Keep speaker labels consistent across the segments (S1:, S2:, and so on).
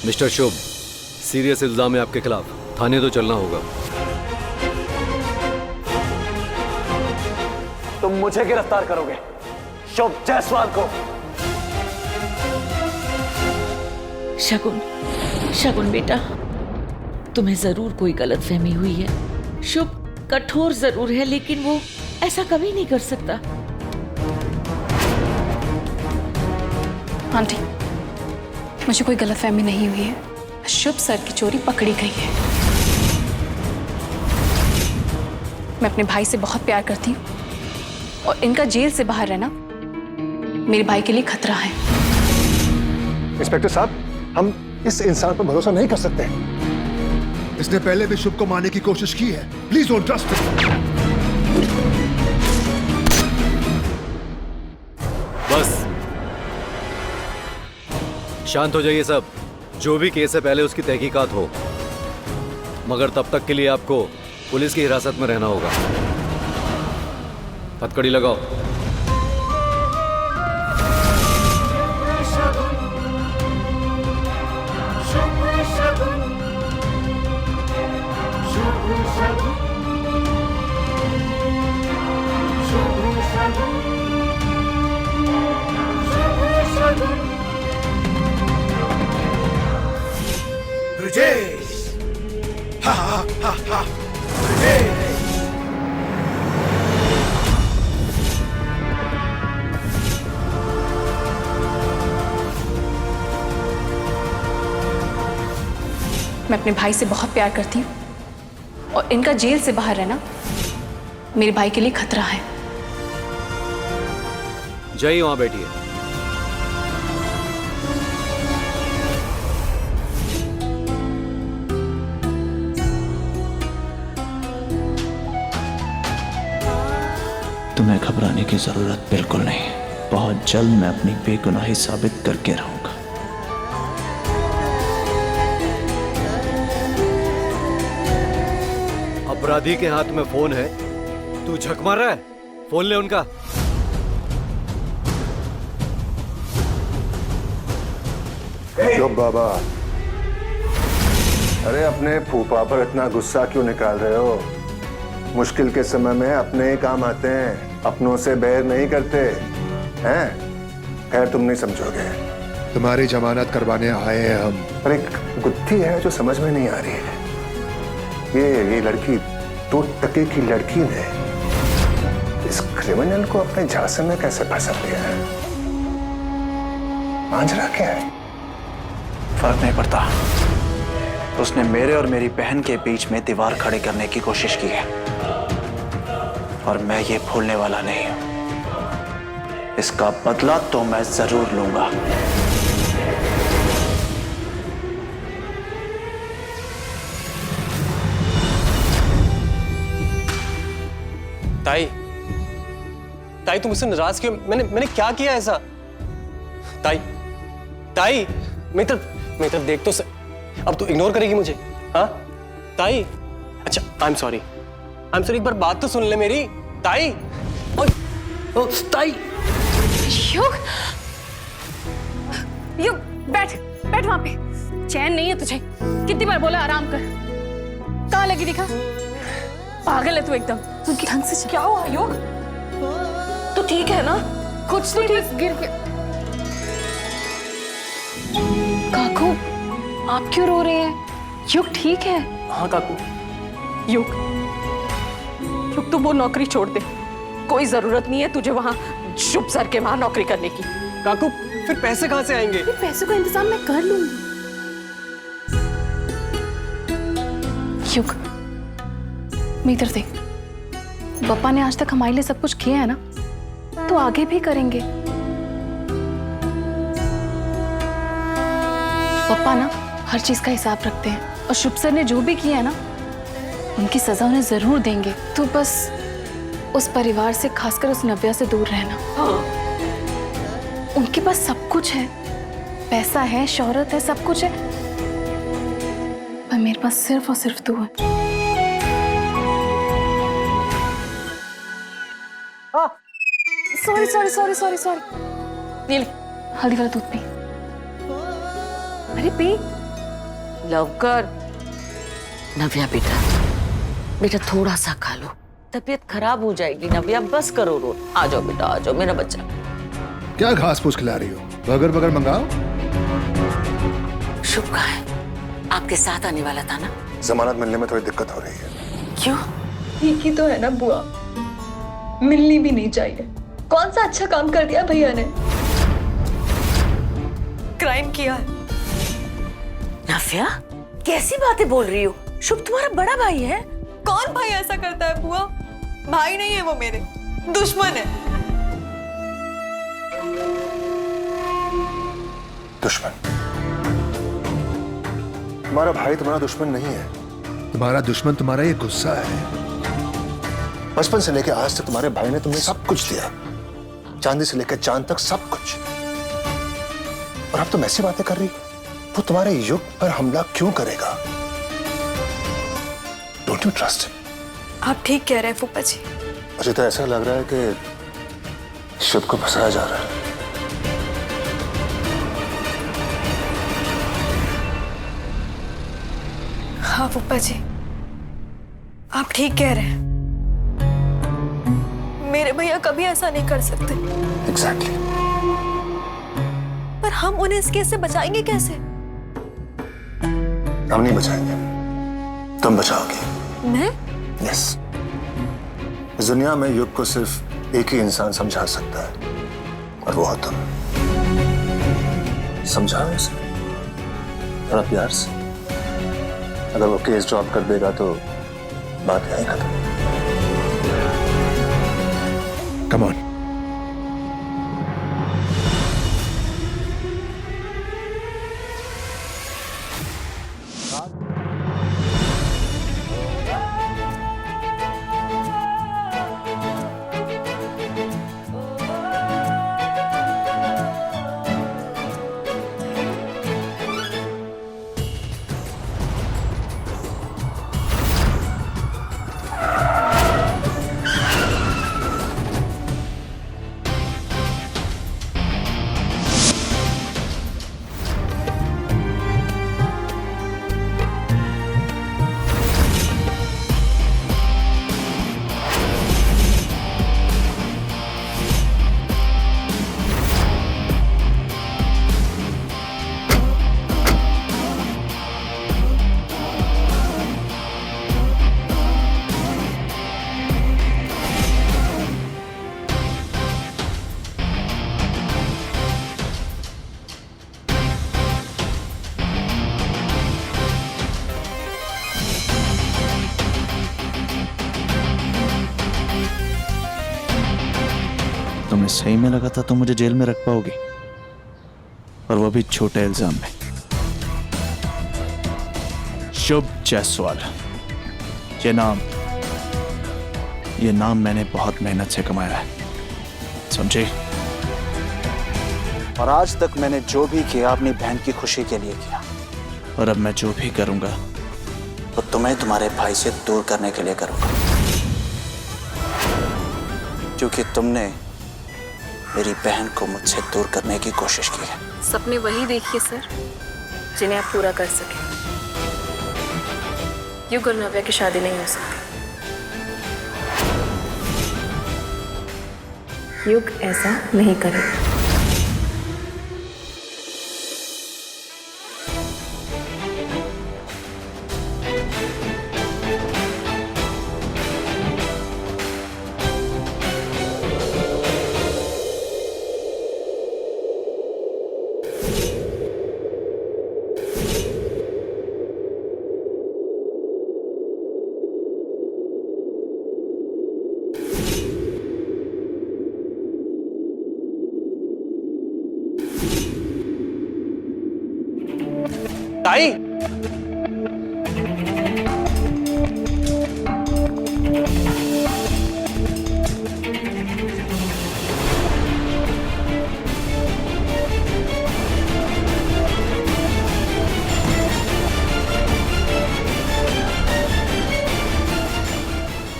S1: Mister शुभ, serious इल्जाम है आपके खिलाफ, थाने तो चलना होगा।
S2: तुम मुझे गिरफ्तार करोगे, शुभ जायसवाल को?
S3: शगुन, शगुन बेटा, तुम्हें जरूर कोई गलतफहमी हुई है। शुभ कठोर जरूर है, लेकिन वो ऐसा कभी नहीं कर सकता।
S4: आंटी, मुझे कोई गलतफहमी नहीं हुई है। शुभ सर की चोरी पकड़ी गई है। मैं अपने भाई से बहुत प्यार करती हूँ और इनका जेल से बाहर रहना मेरे भाई के लिए खतरा है।
S5: इंस्पेक्टर साहब, हम इस इंसान पर भरोसा नहीं कर सकते।
S6: इसने पहले भी शुभ को मारने की कोशिश की है। Please don't trust him.
S1: बस शांत हो जाइए सब। जो भी केस है पहले उसकी तहकीकात हो, मगर तब तक के लिए आपको पुलिस की हिरासत में रहना होगा। हथकड़ी लगाओ।
S6: ब्रिजेश! हा हा हा हा! ब्रिजेश!
S4: मैं अपने भाई से बहुत प्यार करती हूँ और इनका जेल से बाहर रहना मेरे भाई के लिए खतरा है।
S1: जय, वहां बैठिए।
S7: तुम्हें घबराने की जरूरत बिल्कुल नहीं। बहुत जल्द मैं अपनी बेगुनाही साबित करके रहूंगा।
S1: अपराधी के हाथ में फोन है, तू झक मार रहा है? फोन ले उनका।
S5: शुभ बाबा, अरे अपने फूफा पर इतना गुस्सा क्यों निकाल रहे हो? मुश्किल के समय में अपने ही काम आते हैं, अपनों से बैर नहीं करते हैं। खैर तुम नहीं समझोगे।
S6: तुम्हारी जमानत करवाने आए हैं हम।
S5: पर एक गुत्थी है जो समझ में नहीं आ रही है। ये लड़की, 2 टके की लड़की ने इस क्रिमिनल को अपने झांसे में कैसे फंसा लिया है? मांझरा क्या है?
S7: फर्क नहीं पड़ता। उसने मेरे और मेरी बहन के बीच में दीवार खड़ी करने की कोशिश की है और मैं ये भूलने वाला नहीं हूं। इसका बदला तो मैं जरूर लूंगा।
S2: ताई, ताई तुम मुझसे नाराज क्यों? मैंने क्या किया ऐसा? ताई, ताई मेरी तरफ देख तो अब तू इग्नोर करेगी मुझे? हाँ ताई? अच्छा, आई एम सॉरी, एक बार बात तो सुन ले मेरी। ताई, ताई।
S4: युग, युग बैठ वहां पे। चैन नहीं है तुझे? कितनी बार बोला आराम कर। कहाँ लगी दिखा? पागल है तू एकदम। उनकी ढंग से क्या हुआ युग? तू ठीक है ना? कुछ तो ठीक। गिर के काकू, आप क्यों रो रहे हैं? युग ठीक है?
S2: हाँ काकू।
S3: युग, तू वो नौकरी छोड़ दे। कोई जरूरत नहीं है तुझे वहां शुभ सर के वहां नौकरी करने की।
S2: काकू फिर पैसे कहाँ से आएंगे?
S4: पैसे का इंतजाम मैं कर लूंगी। युग, मेरी तरफ देख। पापा ने आज तक हमारे लिए सब कुछ किया है ना, तो आगे भी करेंगे। पापा ना हर चीज का हिसाब रखते हैं और शुभ सर ने जो भी किया है ना, उनकी सजा उन्हें जरूर देंगे। तो बस उस परिवार से, खासकर उस नव्या से दूर रहना। उनके पास सब कुछ है, पैसा है, शोहरत है, सब कुछ है, पर मेरे पास सिर्फ और सिर्फ तू है। सॉरी। ये ले, हल्दी वाला दूध पी। अरे पी।
S3: लवकर। नव्या बेटा, बेटा थोड़ा सा खा लो, तबीयत खराब हो जाएगी। नव्या बस करो रो। आ जाओ बेटा, आ जाओ मेरा बच्चा।
S6: क्या घास फूस खिला रही हो? Burger burger मंगाओ।
S3: शुभ कहाँ है? आपके साथ आने वाला था ना?
S5: जमानत मिलने में थोड़ी दिक्कत हो रही है।
S3: क्यों?
S8: ठीक ही तो है ना बुआ, मिलनी भी नहीं चाहिए। कौन सा अच्छा काम कर दिया भैया ने? क्राइम किया है।
S3: नव्या, कैसी बातें बोल रही हो? शुभ तुम्हारा बड़ा भाई है।
S8: कौन भाई ऐसा करता है बुआ? भाई नहीं है वो, मेरे दुश्मन है।
S5: दुश्मन? तुम्हारा भाई तुम्हारा दुश्मन नहीं है।
S6: तुम्हारा दुश्मन तुम्हारा ये गुस्सा है।
S5: बचपन से लेकर आज तक तुम्हारे भाई ने तुम्हें सब कुछ दिया, चांदी से लेकर चांद तक सब कुछ। और अब तुम ऐसी बातें कर रही, वो तुम्हारे युग पर हमला क्यों करेगा? Don't you trust?
S8: आप ठीक कह रहे हैं फूफा जी।
S5: मुझे तो ऐसा लग रहा है कि शुभ को फंसाया जा रहा है।
S8: हाँ फूफा जी, आप ठीक कह रहे हैं। मेरे भैया कभी ऐसा नहीं कर सकते।
S5: एग्जैक्टली।
S8: पर हम उन्हें इस केस से बचाएंगे कैसे?
S5: हम नहीं बचाएंगे, तुम बचाओगे।
S8: मैं?
S5: यस। इस दुनिया में युग को सिर्फ एक ही इंसान समझा सकता है, और वो हो तुम। समझाओ उसे थोड़ा प्यार से। अगर वो केस ड्रॉप कर देगा तो बात यहीं खत्म।
S6: Come on.
S7: तुम्हें सही में लगा था तुम मुझे जेल में रख पाओगी, और वो भी छोटे इल्जाम में। शुभ जायसवाल, ये नाम मैंने बहुत मेहनत से कमाया है, समझे? और आज तक मैंने जो भी किया अपनी बहन की खुशी के लिए किया, और अब मैं जो भी करूंगा वो तुम्हें तुम्हारे भाई से दूर करने के लिए करूंगा, क्योंकि तुमने मेरी बहन को मुझसे दूर करने की कोशिश की है।
S8: सपने वही देखिए सर जिन्हें आप पूरा कर सके। युग और नव्या की शादी नहीं हो सकती। युग ऐसा नहीं करेगा।
S2: ताई,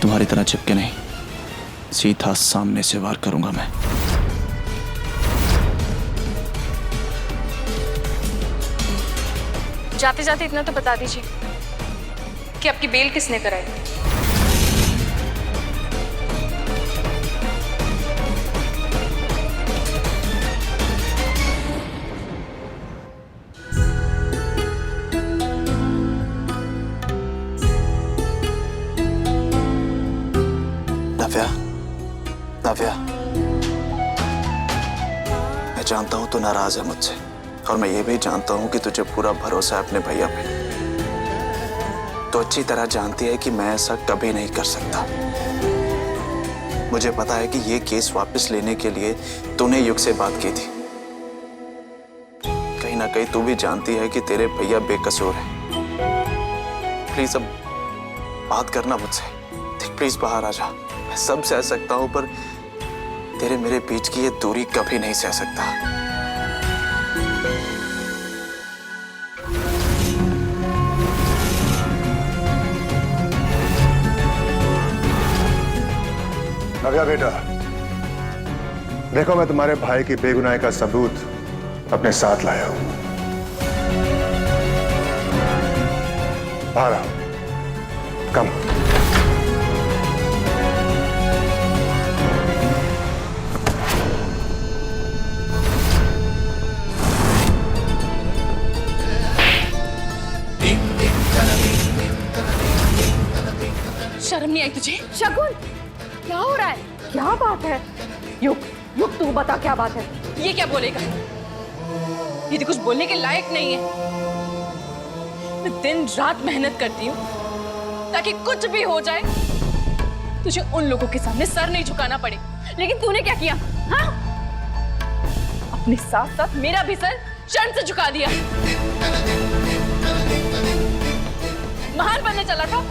S7: तुम्हारी तरह चिपके नहीं, सीधा सामने से वार करूंगा मैं।
S4: जाते जाते इतना तो बता दीजिए कि आपकी बेल किसने कराई?
S7: नव्या, नव्या, मैं जानता हूं तू नाराज है मुझसे और मैं ये भी जानता हूं कि तुझे पूरा भरोसा है अपने भैया पे। तो अच्छी तरह जानती है कि मैं ऐसा कभी नहीं कर सकता। मुझे पता है कि ये केस वापस लेने के लिए तूने युग से बात की थी। कहीं ना कहीं तू भी जानती है कि तेरे भैया बेकसूर हैं। प्लीज अब बात करना मुझसे। प्लीज बाहर आ जा। मैं सब सह सकता हूं पर तेरे मेरे बीच की ये दूरी कभी नहीं सह सकता।
S5: नव्या बेटा, देखो मैं तुम्हारे भाई की बेगुनाही का सबूत अपने साथ लाया हूं। बाहर आओ, कम।
S4: शर्म नहीं आई तुझे?
S8: शगुन, क्या हो रहा है? क्या बात है? युग, युग तू बता क्या बात है?
S4: ये क्या बोलेगा? ये तो कुछ बोलने के लायक नहीं है। मैं दिन रात मेहनत करती हूँ ताकि कुछ भी हो जाए तुझे उन लोगों के सामने सर नहीं झुकाना पड़े। लेकिन तूने क्या किया? हाँ? अपने साथ साथ मेरा भी सर शर्म से झुका दिया। महान बनने चला था,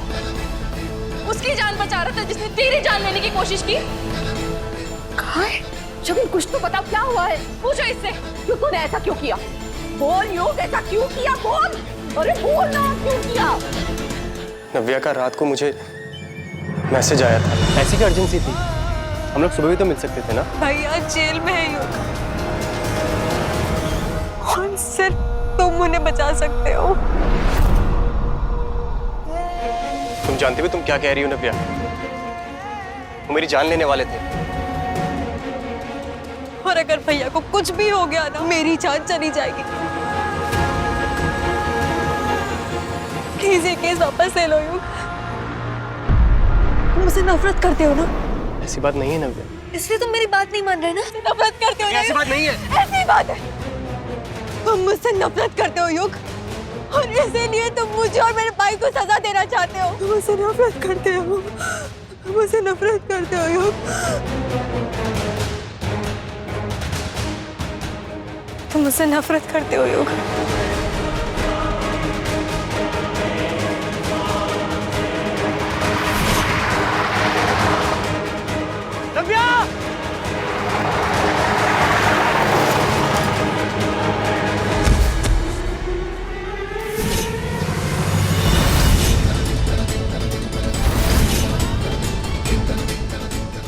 S4: उसकी जान बचा रहा था जिसने तेरी जान लेने की कोशिश की।
S8: कहाँ है? शगुन कुछ तो बताओ, क्या हुआ है?
S4: पूछो इससे।
S8: क्यों तूने ऐसा क्यों किया? बोल युग, ऐसा क्यों किया? बोल, अरे बोल ना, क्यों किया?
S2: नव्या का रात को मुझे मैसेज आया था। ऐसी क्या अर्जेंसी थी? हम लोग सुबह भी तो मिल सकते थे ना।
S8: भैया जेल में है युग, और सिर्फ तुम उन्हें बचा सकते हो।
S2: तुम जानती हो तुम क्या कह रही हो नव्या? वो मेरी जान लेने वाले थे।
S8: और अगर भैया को कुछ भी हो गया ना, मेरी जान चली जाएगी। प्लीज ये केस वापस ले लो युग। तुम मुझसे नफरत करते हो ना?
S2: ऐसी बात नहीं है नव्या।
S8: इसलिए तुम मेरी बात नहीं मान रहे ना? नफरत करते हो ना?
S2: ऐसी बात नहीं है।
S8: ऐसी बात है। तुम मुझसे नफरत करते हो युग, और इसीलिए तुम मुझे और मेरे भाई को सजा देना चाहते हो। तुम मुझसे नफरत करते हो, तुम मुझसे नफरत करते हो युग। तुम मुझसे नफरत करते हो युग।
S2: नव्या!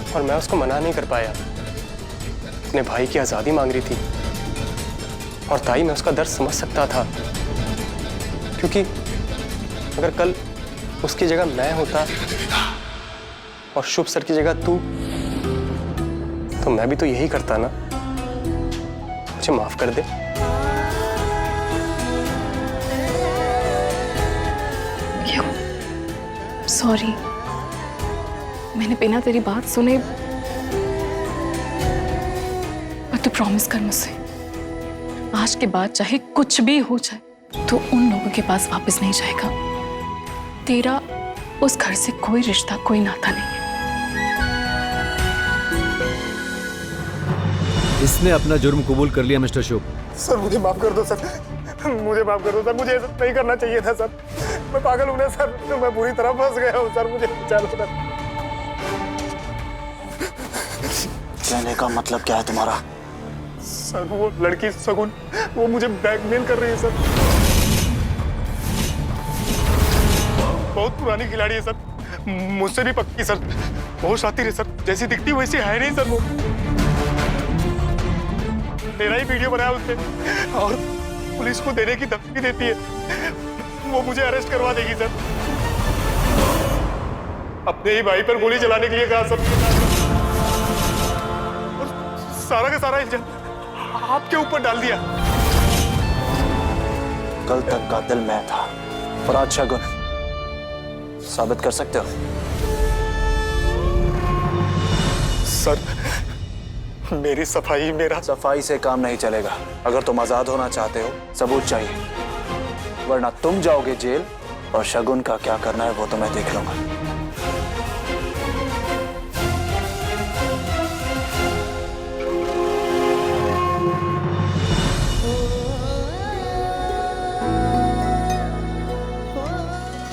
S2: और मैं उसको मना नहीं कर पाया। अपने भाई की आजादी मांग रही थी और ताई मैं उसका दर्द समझ सकता था, क्योंकि अगर कल उसकी जगह मैं होता और शुभ सर की जगह तू, तो मैं भी तो यही करता ना। मुझे माफ कर दे।
S4: क्यों? सॉरी, मैंने बिना तेरी बात सुने। पर तू प्रॉमिस कर मुझसे, आज के बाद चाहे कुछ भी हो जाए तो उन लोगों के पास वापस नहीं जाएगा। तेरा उस घर से कोई रिश्ता, कोई नाता नहीं है।
S1: इसने अपना जुर्म कबूल कर लिया मिस्टर शुभ।
S5: सर मुझे माफ कर दो सर, मुझे माफ कर दो सर। मुझे ऐसा नहीं करना चाहिए था सर। मैं पागल हूँ ना सर, मैं बुरी तरह फंस गया हूँ सर। मुझे बचा लो सर।
S7: कहने का मतलब क्या है तुम्हारा?
S5: सर वो लड़की शगुन, वो मुझे ब्लैकमेल कर रही है सर। बहुत पुरानी खिलाड़ी है सर, मुझसे भी पक्की सर। बहुत शातिर है सर, जैसी दिखती वैसी है नहीं सर। वो मेरा ही वीडियो बनाया उसने
S9: पुलिस को देने की धमकी देती है, वो मुझे अरेस्ट करवा देगी सर। अपने ही भाई पर गोली चलाने के लिए कहा सब, और सारा का सारा इल्जाम आपके ऊपर डाल दिया।
S7: कल तक कातिल मैं था और आज शगुन। साबित कर सकते हो?
S9: सर मेरी सफाई, मेरा
S7: सफाई से काम नहीं चलेगा। अगर तुम आजाद होना चाहते हो सबूत चाहिए, वरना तुम जाओगे जेल और शगुन का क्या करना है वो तो मैं देख लूंगा।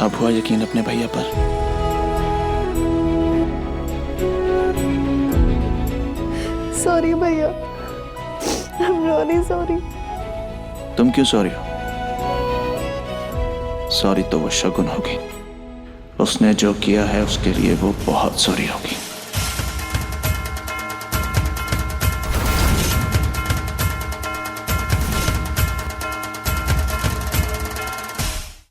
S10: अब हुआ यकीन अपने भैया पर?
S8: सॉरी भैया, I'm really sorry।
S10: तुम क्यों सॉरी हो? सॉरी तो वो शगुन होगी। उसने जो किया है उसके लिए वो बहुत सॉरी होगी।